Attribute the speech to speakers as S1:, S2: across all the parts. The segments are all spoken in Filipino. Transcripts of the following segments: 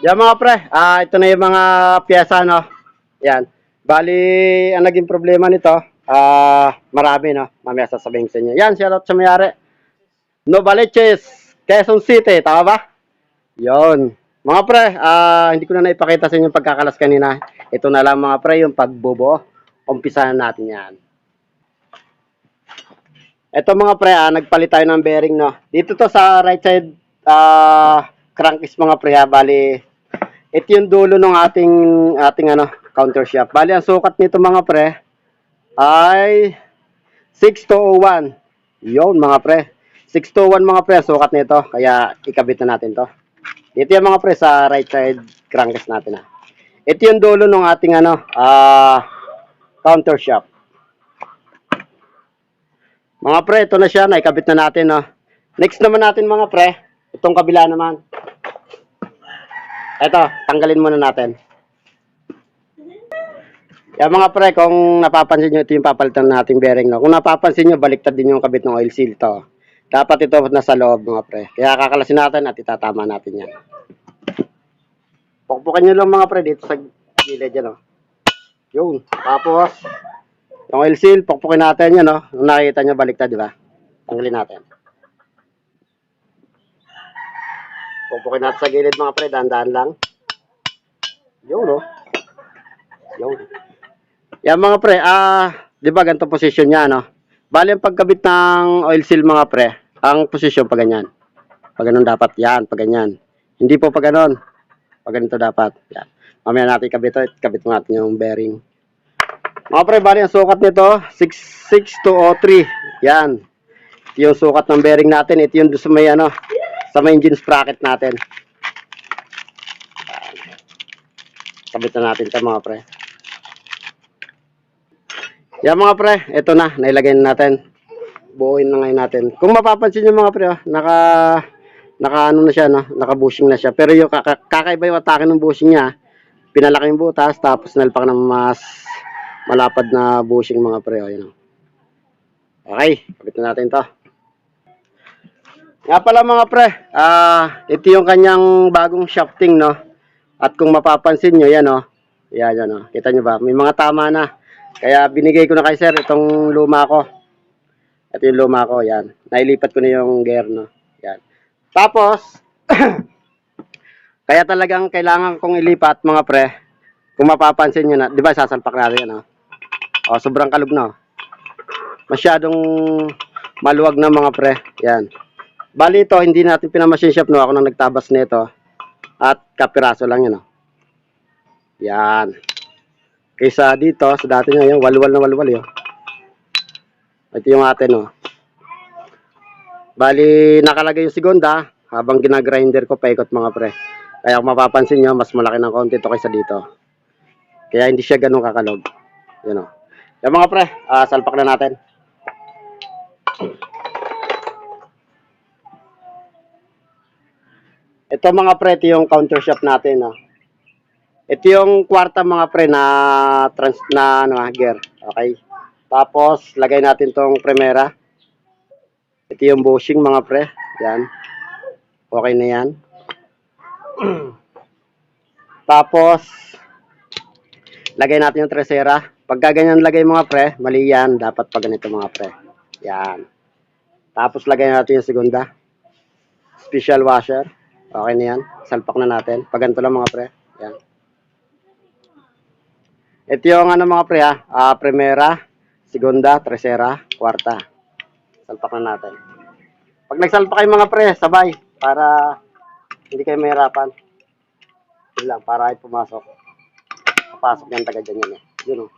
S1: Yan mga pre, ito na yung mga piyesa, no? Yan. Bali, ang naging problema nito, marami, no? Mamaya sasabihin ko sa inyo. Yan, shoutout sa mayari. Novaliches, Quezon City, tama ba? Yon. Mga pre, hindi ko na naipakita sa inyo yung pagkakalas kanina. Ito na lang mga pre, yung pagbubo. Umpisahan natin yan. Ito mga pre, nagpalit tayo ng bearing, no? Dito to sa right side crankcase mga pre, bali ito yung dulo ng ating counter shaft. Bali ang sukat nito mga pre ay 6201. Yon mga pre. 6201 mga pre sukat nito. Kaya ikabit na natin to. Ito yung mga pre sa right side crankcase natin. Ito yung dulo ng ating counter shaft. Mga pre, ito na siya. Naikabit na natin. No? Next naman natin mga pre. Itong kabila naman. Ito, tanggalin muna natin. Yan mga pre, kung napapansin nyo, ito yung papalitan nating bearing. No? Kung napapansin nyo, baliktad din yung kabit ng oil seal to. Dapat ito nasa loob mga pre. Kaya kakalasin natin at itatama natin yan. Pukpukin nyo lang mga pre dito sa gilid yan. No? Yun. Tapos, yung oil seal, pukpukin natin yan. No? Kung nakikita nyo, baliktad, di ba? Tanggalin natin. Pukpukin natin sa gilid mga pre, dahan-dahan lang. Yun, no? Yun. Yan mga pre, di ba ganito position niya, no? Bali ang pagkabit ng oil seal mga pre, ang position pa ganyan. Pag ganun dapat, yan, pag ganyan. Hindi po pag ganun. Pag ganito dapat, yan. Mamaya natin kabit ito, kabit natin yung bearing. Mga pre, bali ang sukat nito, 66203. Yan. Ito yung sukat ng bearing natin. Ito yung sa may, sa may engine sprocket natin. Kabit na natin ito mga pre. Yan mga pre, ito na, nailagay na natin. Buuin na ngayon natin. Kung mapapansin nyo mga pre, naka ano na siya, no? Naka bushing na siya. Pero yung kakaiba yung atake ng bushing niya, pinalaki yung butas, tapos nalpak ng mas malapad na bushing mga pre. Yun. Okay, kabit na natin to. Nga pala mga pre, ito yung kanyang bagong shafting, no? At kung mapapansin nyo, yan, no? Yan, no? Kita nyo ba? May mga tama na. Kaya binigay ko na kay sir itong luma ko. Ito yung luma ko, yan. Nailipat ko na yung gear, no? Yan. Tapos, kaya talagang kailangan kong ilipat, mga pre. Kung mapapansin nyo na, di ba sasalpak natin yan, no? O, sobrang kalug na, masyadong maluwag na mga pre. Yan. Bali ito, hindi natin pinamachine shop, no? Ako nang nagtabas nito. At kapiraso lang yan, no? Yan. Kaysa dito, sa dati nyo, yung walwal na walwal, yun. Ito yung atin, no. Bali, nakalagay yung segunda, habang ginagrinder ko, paikot mga pre. Kaya kung mapapansin nyo, mas malaki ng konti ito kaysa dito. Kaya hindi siya ganun kakalog. Yun, no. Yan mga pre, salpak na natin. Ito mga pre, ito yung counter shaft natin, no. Ito yung kwarta mga pre na gear. Okay. Tapos lagay natin tong primera. Ito yung bushing mga pre. Yan. Okay na yan. Tapos lagay natin yung tercera. Pag ganyan lagay mga pre, mali yan. Dapat pag ganito mga pre. Yan. Tapos lagay natin yung segunda. Special washer. Okay na yan. Salpak na natin. Pag ganito lang mga pre. Yan. Ito yung mga pre primera, segunda, tercera, kwarta. Salpak na natin. Pag nagsalpak kayo mga pre, sabay para hindi kayo mahirapan. Yun lang, para ay pumasok. Papasok yan taga dyan yun. Yun o.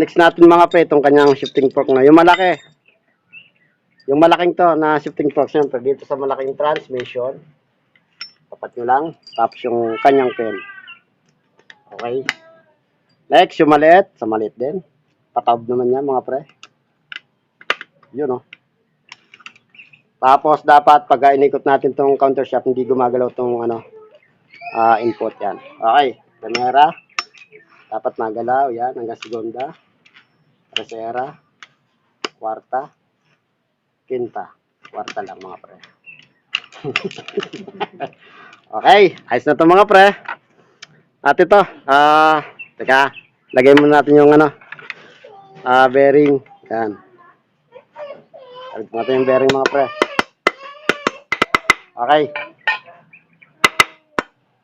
S1: Next natin mga pre, itong kanyang shifting fork na. Yung malaki. Yung malaking to na shifting fork, syempre dito sa malaking transmission. Tapat nyo lang. Tapos yung kanyang pin. Okay. Next, yung maliit. Sa maliit din. Pataob naman yan mga pre. Yun o. Tapos dapat pag inikot natin tong counter shaft, hindi gumagalaw tong input yan. Okay. Primera. Dapat magalaw. Yan. Hanggang segunda. Tercera. Kwarta. Quinta. Kwarta lang mga pre. Okay, ayos na to mga pre. At ito, teka, lagay muna natin yung ano, bearing. Yan. Lagay natin yung bearing mga pre. Okay.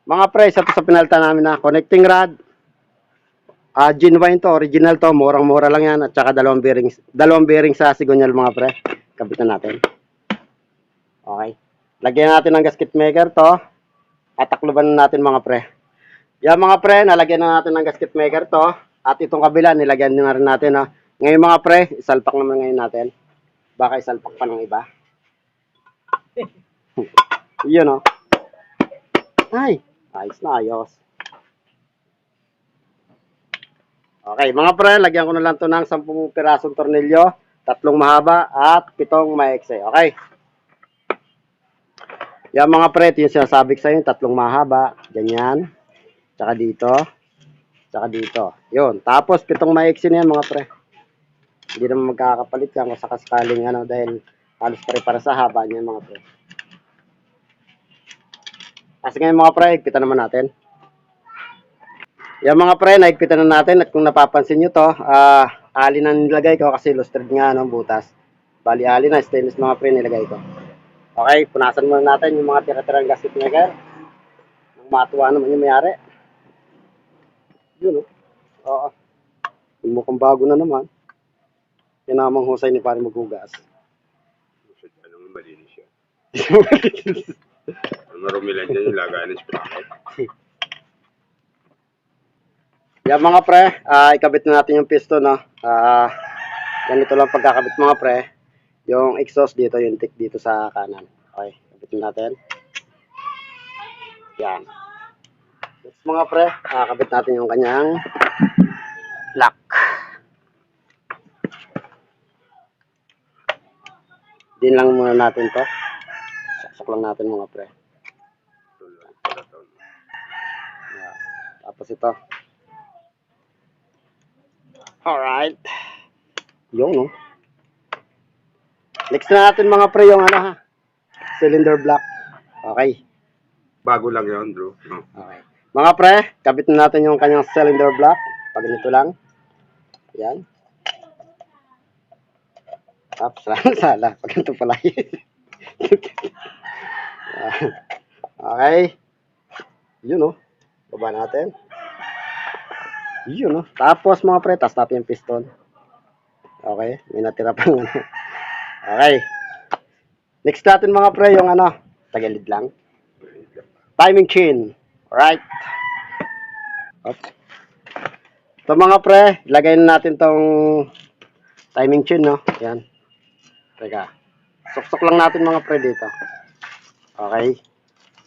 S1: Mga pre, isa to sa pinalitan namin na connecting rod. Genuine to, original to, murang-mura lang yan. At saka dalawang bearing sa signal mga pre. Kabitan natin. Okay. Lagyan natin ng gasket maker to. At takluban natin mga pre. Yan mga pre, nalagyan na natin ng gasket maker to. At itong kabila, nilagyan na rin natin. Ha. Ngayon mga pre, isalpak naman ngayon natin. Baka isalpak pa ng iba. Yun o. Ay, ayos na ayos. Okay, mga pre, lagyan ko na lang to ng 10 pirasong tornilyo, 3 mahaba at 7 maiksi. Okay. Yan mga pre, ito yung sinasabi ko sa inyo, 3 mahaba, ganyan. Tsaka dito, tsaka dito. Yun, tapos 7 maiksi na yan mga pre. Hindi naman magkakapalit yan kung sakasakaling ano, dahil halos pare-para sa haba niya mga pre. Kasi ngayon mga pre, higpitan naman natin. Yan mga pre, naigpitan na natin at kung napapansin nyo to, alin na nilagay ko kasi lustered nga ng butas. Bali alin na, stainless mga pre nilagay ko. Okay, punasan muna natin yung mga tira-tirang gasket maker. Nang matuwa naman yung mayari. Yun o. Oo. Mukhang bago na naman. Yan namang husay ni pare maghugas.
S2: Ano mo malinis siya? Ang marumi lang dyan yung lagayan ng sprocket.
S1: Yan mga pre, ikabit na natin yung piston, no? Ganito lang pagkakabit mga pre. Yung exhaust dito, yung tick dito sa kanan. Okay, kabit natin. Yan. Next mga pre, kabit natin yung kanyang lock. Din lang muna natin to. Saksak lang natin mga pre. Yan. Tapos ito. Alright. Yung, no? Next na natin mga pre yung ano ha. Cylinder block. Okay.
S2: Bago lang yun, bro. No.
S1: Okay. Mga pre, kabit na natin yung kanyang cylinder block. Pag ganito lang. Yan. Tapos sala. Pag ganito pala. Okay. Yun, no? Baba natin. Yun, no? Tapos mga pre, tas natin yung piston. Okay. May natira pang ano. Okay. Next natin mga pre, yung ano, tagilid lang. Timing chain. Alright. Okay. Ito mga pre, ilagay na natin tong timing chain, no? Yan. Teka. Suksok lang natin mga pre dito. Okay.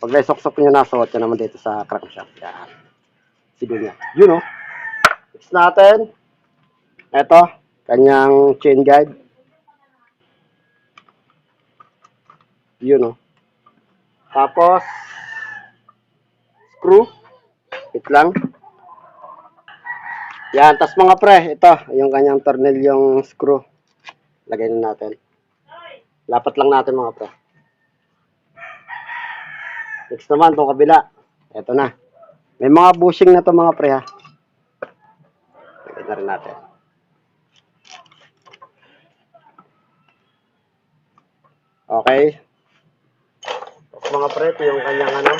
S1: Pag naisuksok nyo na, suot nyo naman dito sa crankshaft. Yan. Siguro niya. Yun, no? Next natin. Ito, kanyang chain guide. Yun, no? Tapos, screw. Wait lang. Yan, tas mga pre, ito, yung kanyang tornilyong screw. Lagay na natin. Lapat lang natin mga pre. Next naman, itong kabila. Ito na. May mga bushing na to mga pre ha. Lagay na rin natin. Okay. Tapos mga pre, ito yung kanyang ano.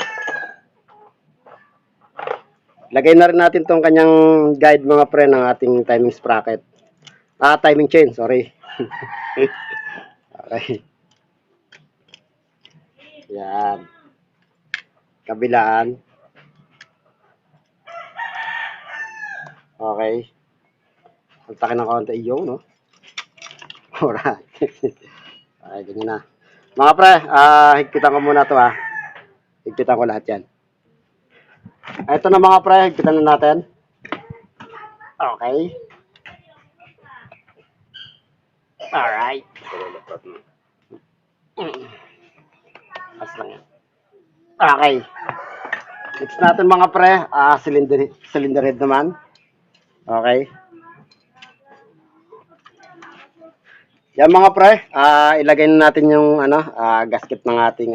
S1: Lagay na rin natin tong kanyang guide mga pre ng ating timing sprocket. Timing chain, sorry. Okay. Yan. Kabilaan. Okay. Ang taki ng konti iyo, no? Alright. Okay, ganyan na. Mga pre, higpitan ko muna to ha. Higpitan ko lahat yan. Ito na mga pre, higpitan na natin. Okay. Alright. As lang yan. Okay. Next natin mga pre, cylinder head naman. Okay. Yan mga pre, ilagay na natin yung gasket ng ating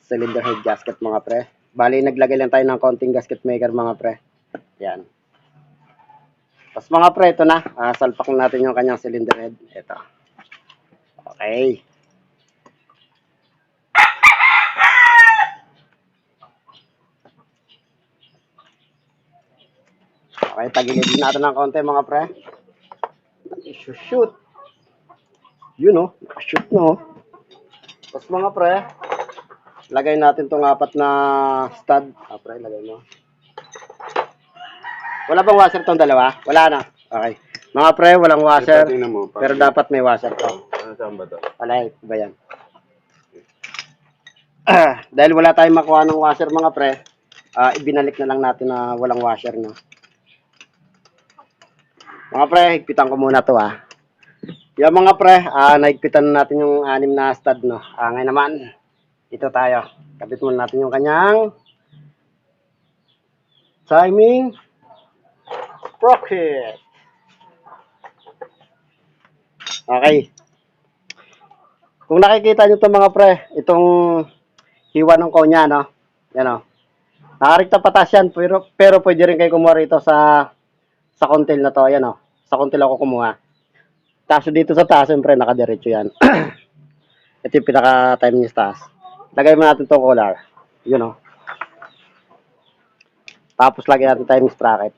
S1: cylinder head gasket mga pre. Bali, naglagay lang tayo ng konting gasket maker mga pre. Yan. Tapos mga pre, ito na. Salpak na natin yung kanyang cylinder head. Ito. Okay. Okay, tagilid natin ng konti mga pre. Shoot. Yun o, shoot no. Tapos mga pre, lagay natin tong apat na stud. Pre, lagay mo. Wala bang washer tong dalawa? Wala na. Okay. Mga pre, walang washer.
S2: Tingnan mo,
S1: Pero dapat may washer to.
S2: Ano saan ba to?
S1: Alay, ba yan? Dahil wala tayong makuha ng washer mga pre, ibinalik na lang natin na walang washer no. Mga pre, higpitan ko muna to Yung mga pre, nahigpitan na natin yung 6 na stud no. Ngayon naman, ito tayo. Kapit muna natin yung kanyang timing sprocket. Okay. Kung nakikita nyo to mga pre, itong hiwa ng konya no. Yan o. Nakarekta patas yan, pero pwede rin kayo kumuha rito sa kontil na to. Yan o. Sa kontil ako kumuha. Tapos dito sa taas, siyempre, nakadiretso yan. Ito yung pinaka-time niya sa taas. Lagay mo natin itong collar. Yun o. Tapos lagay natin timing sprocket.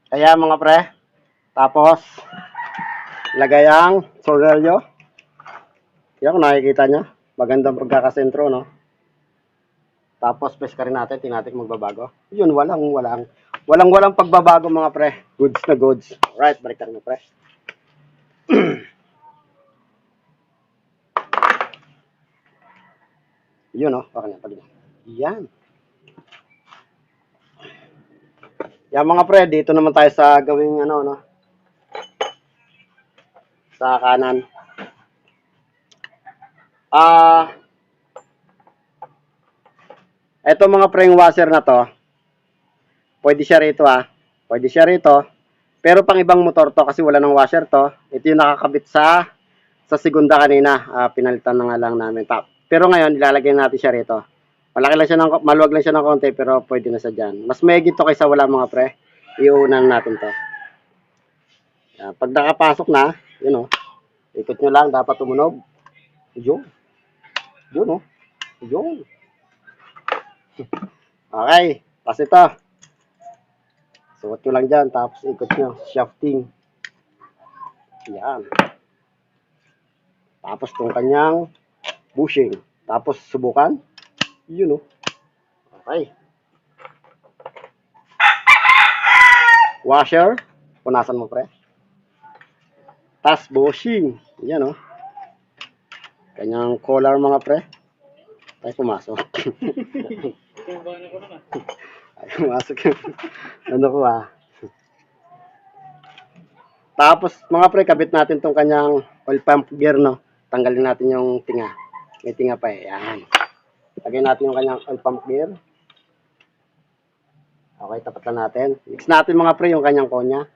S1: Kaya mga pre. Tapos, lagay ang tornilyo. Yan kung nakikita nyo. Magandang pagkakasentro, no? Tapos, peska rin natin. Tingnan natin magbabago. Yun, walang pagbabago mga pre. Goods na goods. Alright, balik tayo na pre. Yun, no? Okay na, pag yan. Yan mga pre, dito naman tayo sa gawing no? Sa kanan. Eto mga pre, yung washer na to. Pwede siya rito Pwede siya rito. Pero pang ibang motor to kasi wala ng washer to. Ito yung nakakabit sa segunda kanina. Pinalitan na nga lang namin. Pero ngayon, ilalagay natin siya rito. Maluwag lang siya ng konti pero pwede na sa dyan. Mas mahigit to kaysa wala mga pre. Iuunan natin to. Yan. Pag nakapasok na, yun ikot nyo lang, dapat tumunog. Yun. Yun Yun. Okay. Tapos ito. Suot nyo lang dyan, tapos ikot nyo. Shafting. Yan. Tapos itong kanyang bushing. Tapos subukan. Yun Okay. Washer. Punasan mo pre. Tapos bushing. Yan Kanyang collar mga pre. Tayo pumasok. Ay, pumasok yun. Ko Tapos mga pre, kabit natin tong kanyang oil pump gear no. Tanggalin natin yung tinga. May tinga pa Yan. Lagay natin yung kanyang oil pump gear. Okay, tapat na natin. Mix natin mga pre yung kanyang konya.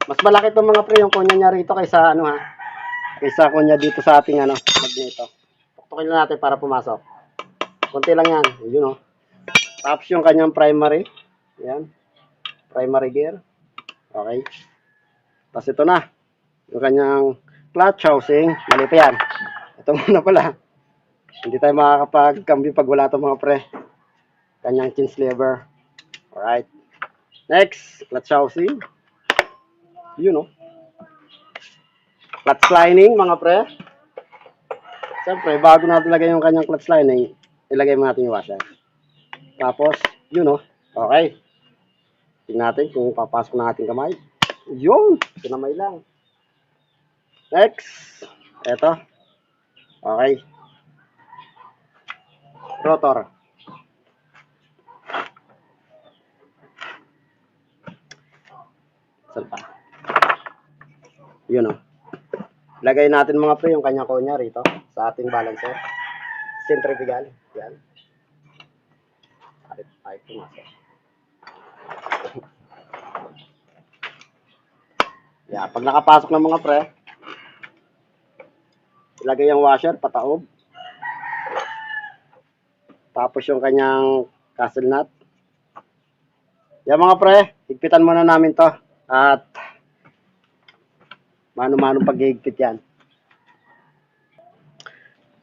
S1: Mas malaki itong mga pre yung konya niya rito kaysa kaysa konya dito sa ating magneto. Tuktukin lang natin para pumasok. Konti lang yan. Yun Tapos yung kanyang primary. Yan. Primary gear. Okay. Tapos ito na. Yung kanyang clutch housing. Mali pa yan. Ito muna pala. Hindi tayo makakapag-cambio pag wala itong mga pre. Kanyang chin lever. Alright. Next, clutch housing. Yun Clutch lining mga pre. Siyempre, bago natin lagay yung kanyang clutch lining, ilagay mo natin yung washer. Tapos, yun Okay. Tingnan natin kung papasok na ating kamay. Yun! Kinamay lang. Next. Eto. Okay. Rotor. Saan pa? Yun, oh. Lagay natin mga pre yung kanyang konya rito sa ating balancer. Centrifugal. Yan. Ay, pumasok. Yan. Pag nakapasok ng mga pre, ilagay yung washer, pataob. Tapos yung kanyang castle nut. Yan mga pre, higpitan muna namin to. At mano-manong paghihigpit yan.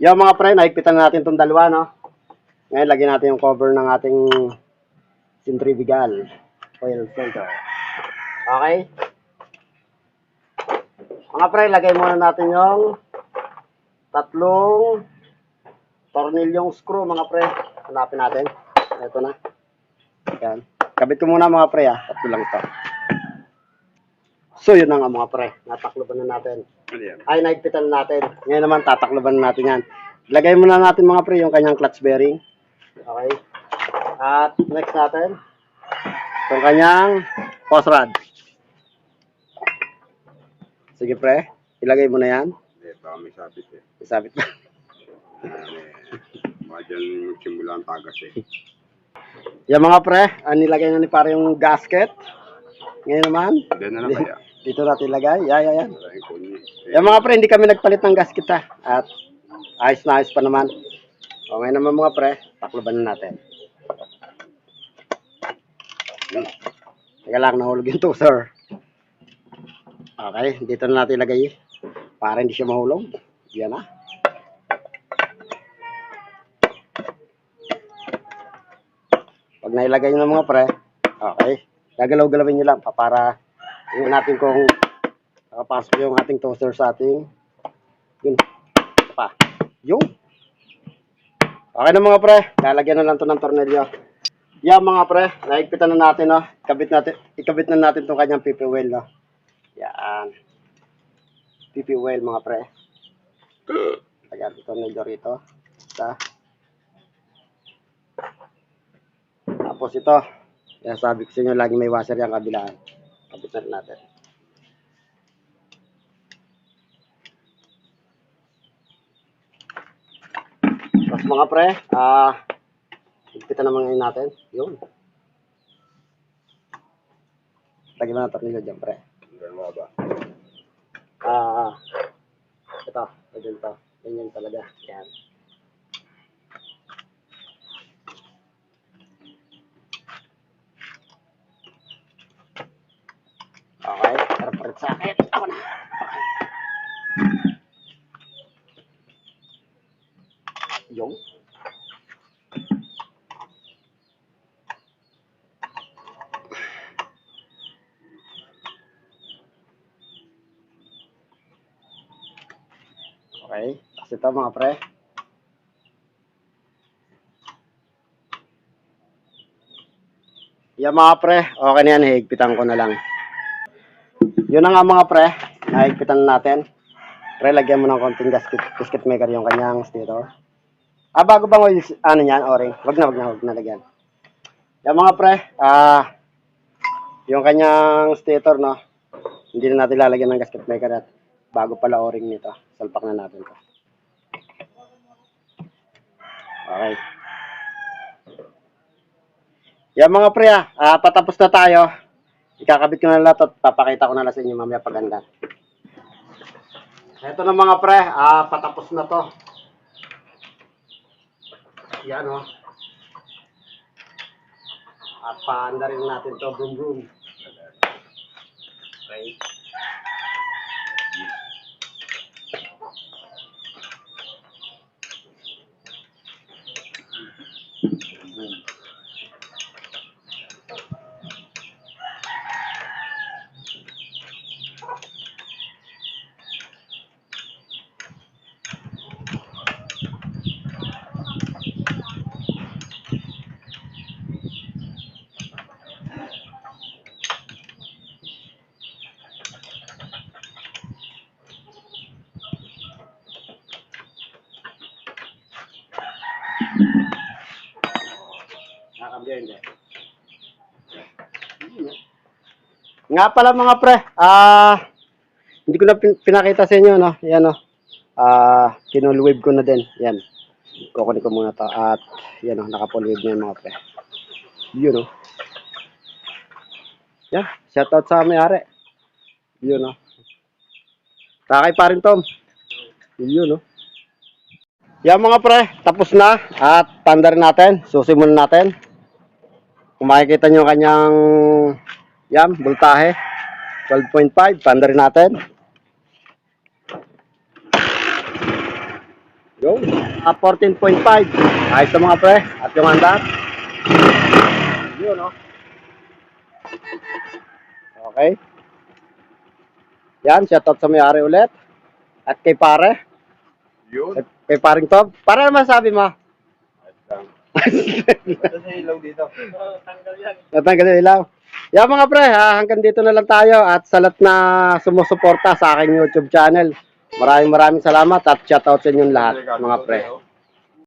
S1: Yan mga pre, nahigpitan natin itong dalawa, no? Ngayon, lagyan natin yung cover ng ating centrifugal oil filter. Okay? Mga pre, lagay muna natin yung tatlong tornilyong screw, mga pre. Hanapin natin. Ito na. Yan. Kabit ko muna mga pre, ha. Tatlo lang ito. So, yun na nga mga pre. Natakloban na natin.
S2: Ano yan?
S1: Ay, naigpitan na natin. Ngayon naman, tatakloban na natin yan. Lagay muna natin mga pre yung kanyang clutch bearing. Okay. At next natin, itong kanyang hose rod. Sige pre, ilagay mo na yan.
S2: Hindi, baka may sabit eh.
S1: Isabit na.
S2: Baka dyan magsimula ang tagas eh.
S1: Yung mga pre, nilagay na ni pare yung gasket. Ngayon naman,
S2: Hindi na lang kaya.
S1: dito natin ilagay. Yan.
S2: Wala yung kunin.
S1: Yung mga pre, hindi kami nagpalit ng gasket ha. At ayos na ayos pa naman. O ngayon naman mga pre, takloban na natin. Teka lang, nahulog yung toaster. Okay, dito na natin ilagay. Para hindi siya mahulog. Yan na. Pag nailagay nyo na mga pre, okay, gagalaw-galawin nyo lang para tingnan natin kung nakapasok yung ating toaster sa ating yun pa. Yung okay na mga pre, lalagyan na lang to ng tornilyo. Yan mga pre, naigpitan na natin, no. Ikabit na natin tong kanyang PP well, no. Yan. PP well mga pre. Lagyan ito tornilyo rito. Isa. Tapos ito, yan sabi ko sa inyo, lagi may washer yung kabilaan. Kabit na natin. Tapos mga pre, higpitan naman ngayon natin. Yun. Lagyan mo na tornilyo dyan pre.
S2: Dalawa ba?
S1: Ito, ganyan to. Ganyan talaga. Yan. Okay, parit sa akin. Ako na. Okay. Yung. Okay, tapos ito mga pre. Yan mga pre, okay na yan, higpitan ko na lang. Yun na nga mga pre, nahigpitan natin. Pre, lagyan mo ng konting gasket maker yung kanyang stator. Bago bang oil, ano yan, o-ring? Wag na lagyan. Yan mga pre, yung kanyang stator, no, hindi na natin lalagyan ng gasket maker at bago pala o-ring nito. Salpak na natin to. Okay. Yan mga pre, patapos na tayo. Ikakabit ko na lahat at papakita ko na lang sa inyo mamaya pag handa. Ito na mga pre, patapos na to. Yan o. At paanda rin natin to, boom boom. Okay. Nakakabya hindi. Nga pala mga pre, Hindi ko na pinakita sa inyo, no? Yan, no? Kinulwave ko na din. Yan. Kukunin ko muna to. At, yan, no? Nakapulwave na yung mga pre. Yun, no? Yan. Shoutout sa may-ari. Yun, no? Kakay pa rin, Tom. Yun, no? Yan, mga pre. Tapos na. At, tanda rin natin. Susimulan natin. Kung makikita nyo kanyang yan, voltahe. 12.5. Tanda rin natin. Yung 14.5. Ayos na mga pre. At yung handa. Yun, no? Okay. Yan, shoutout sa may-ari ulit. At kay pare.
S2: Yun.
S1: Kay paring Tom. Para naman sabi mo.
S2: Ito sa ilaw dito.
S1: Natanggal yung ilaw. Yan mga pre, hanggang dito na lang tayo. At sa lahat na sumusuporta sa aking YouTube channel. Maraming salamat at shoutout sa inyong lahat mga pre.